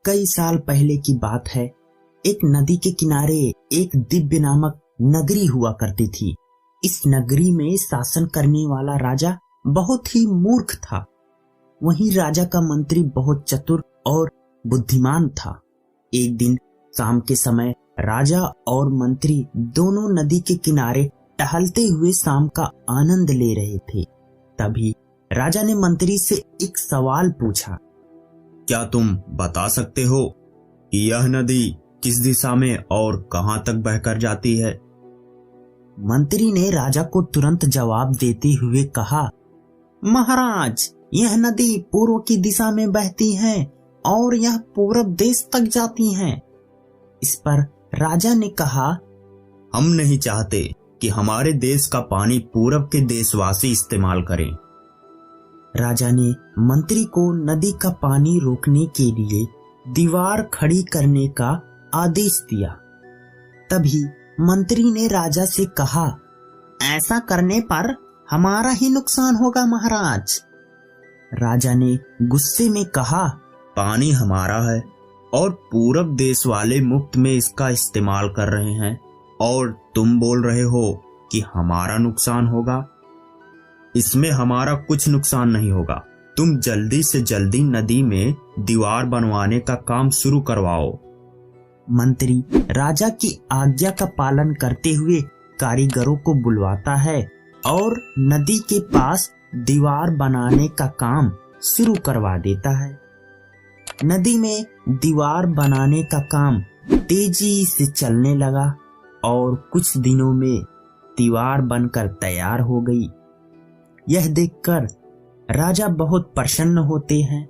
कई साल पहले की बात है। एक नदी के किनारे एक दिव्य नामक नगरी हुआ करती थी। इस नगरी में शासन करने वाला राजा बहुत ही मूर्ख था। वहीं राजा का मंत्री बहुत चतुर और बुद्धिमान था। एक दिन शाम के समय राजा और मंत्री दोनों नदी के किनारे टहलते हुए शाम का आनंद ले रहे थे। तभी राजा ने मंत्री से एक सवाल पूछा। क्या तुम बता सकते हो कि यह नदी किस दिशा में और कहां तक बहकर जाती है? मंत्री ने राजा को तुरंत जवाब देते हुए कहा, महाराज, यह नदी पूर्व की दिशा में बहती है और यह पूरब देश तक जाती है। इस पर राजा ने कहा, हम नहीं चाहते कि हमारे देश का पानी पूरब के देशवासी इस्तेमाल करें। राजा ने मंत्री को नदी का पानी रोकने के लिए दीवार खड़ी करने का आदेश दिया। तभी मंत्री ने राजा से कहा, ऐसा करने पर हमारा ही नुकसान होगा महाराज। राजा ने गुस्से में कहा, पानी हमारा है और पूरब देश वाले मुफ्त में इसका इस्तेमाल कर रहे हैं और तुम बोल रहे हो कि हमारा नुकसान होगा। इसमें हमारा कुछ नुकसान नहीं होगा। तुम जल्दी से जल्दी नदी में दीवार बनवाने का काम शुरू करवाओ। मंत्री राजा की आज्ञा का पालन करते हुए कारीगरों को बुलवाता है और नदी के पास दीवार बनाने का काम शुरू करवा देता है। नदी में दीवार बनाने का काम तेजी से चलने लगा और कुछ दिनों में दीवार बनकर तैयार हो गई। यह देखकर राजा बहुत प्रसन्न होते हैं,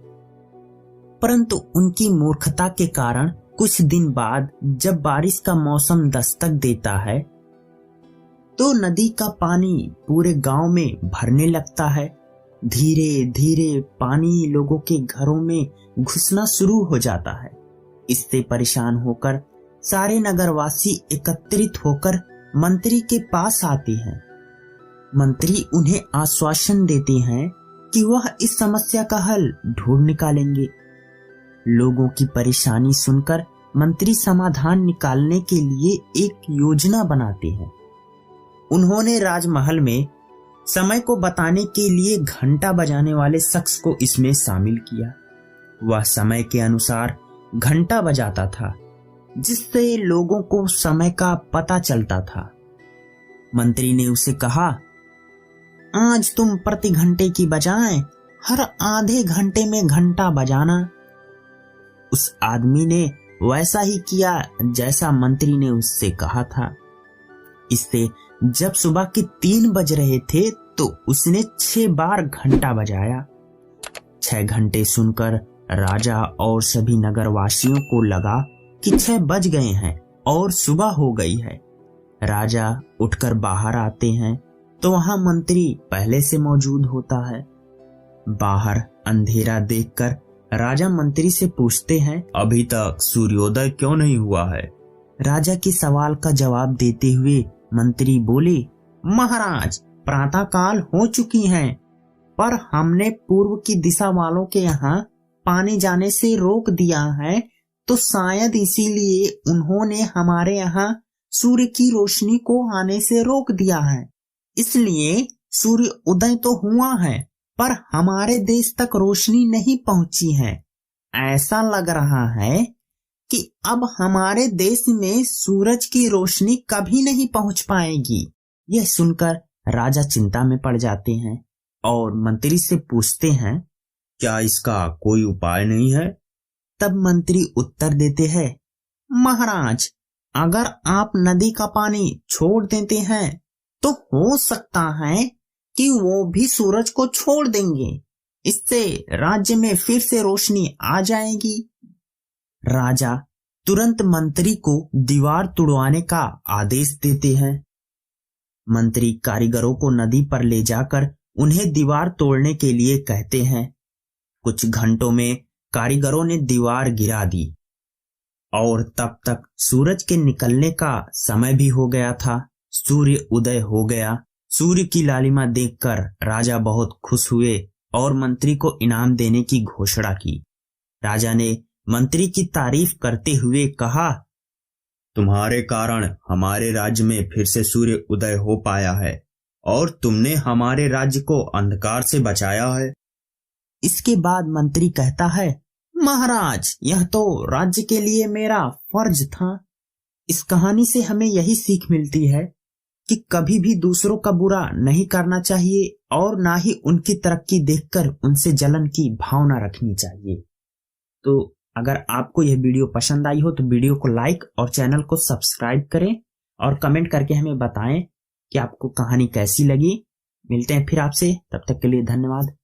परंतु उनकी मूर्खता के कारण कुछ दिन बाद जब बारिश का मौसम दस्तक देता है तो नदी का पानी पूरे गांव में भरने लगता है। धीरे धीरे पानी लोगों के घरों में घुसना शुरू हो जाता है। इससे परेशान होकर सारे नगरवासी एकत्रित होकर मंत्री के पास आते हैं। मंत्री उन्हें आश्वासन देते हैं कि वह इस समस्या का हल ढूंढ निकालेंगे। लोगों की परेशानी सुनकर मंत्री समाधान निकालने के लिए एक योजना बनाते हैं। उन्होंने राजमहल में समय को बताने के लिए घंटा बजाने वाले शख्स को इसमें शामिल किया। वह समय के अनुसार घंटा बजाता था, जिससे लोगों को समय का पता चलता था। मंत्री ने उसे कहा, आज तुम प्रति घंटे की बजाय हर आधे घंटे में घंटा बजाना। उस आदमी ने वैसा ही किया जैसा मंत्री ने उससे कहा था। इससे जब सुबह के 3 बज रहे थे तो उसने 6 बार घंटा बजाया। 6 घंटे सुनकर राजा और सभी नगरवासियों को लगा कि 6 बज गए हैं और सुबह हो गई है। राजा उठकर बाहर आते हैं तो वहां मंत्री पहले से मौजूद होता है। बाहर अंधेरा देखकर राजा मंत्री से पूछते हैं, अभी तक सूर्योदय क्यों नहीं हुआ है? राजा के सवाल का जवाब देते हुए मंत्री बोले, महाराज, प्रातः काल हो चुकी है, पर हमने पूर्व की दिशा वालों के यहाँ पानी जाने से रोक दिया है, तो शायद इसीलिए उन्होंने हमारे यहाँ सूर्य की रोशनी को आने से रोक दिया है। इसलिए सूर्य उदय तो हुआ है, पर हमारे देश तक रोशनी नहीं पहुंची है। ऐसा लग रहा है कि अब हमारे देश में सूरज की रोशनी कभी नहीं पहुंच पाएगी। यह सुनकर राजा चिंता में पड़ जाते हैं और मंत्री से पूछते हैं, क्या इसका कोई उपाय नहीं है? तब मंत्री उत्तर देते हैं, महाराज, अगर आप नदी का पानी छोड़ देते हैं तो हो सकता है कि वो भी सूरज को छोड़ देंगे। इससे राज्य में फिर से रोशनी आ जाएगी। राजा तुरंत मंत्री को दीवार तुड़वाने का आदेश देते हैं। मंत्री कारीगरों को नदी पर ले जाकर उन्हें दीवार तोड़ने के लिए कहते हैं। कुछ घंटों में कारीगरों ने दीवार गिरा दी और तब तक सूरज के निकलने का समय भी हो गया था। सूर्य उदय हो गया। सूर्य की लालिमा देखकर राजा बहुत खुश हुए और मंत्री को इनाम देने की घोषणा की। राजा ने मंत्री की तारीफ करते हुए कहा, तुम्हारे कारण हमारे राज्य में फिर से सूर्य उदय हो पाया है और तुमने हमारे राज्य को अंधकार से बचाया है। इसके बाद मंत्री कहता है, महाराज, यह तो राज्य के लिए मेरा फर्ज था। इस कहानी से हमें यही सीख मिलती है कि कभी भी दूसरों का बुरा नहीं करना चाहिए और ना ही उनकी तरक्की देखकर उनसे जलन की भावना रखनी चाहिए। तो अगर आपको यह वीडियो पसंद आई हो तो वीडियो को लाइक और चैनल को सब्सक्राइब करें और कमेंट करके हमें बताएं कि आपको कहानी कैसी लगी। मिलते हैं फिर आपसे, तब तक के लिए धन्यवाद।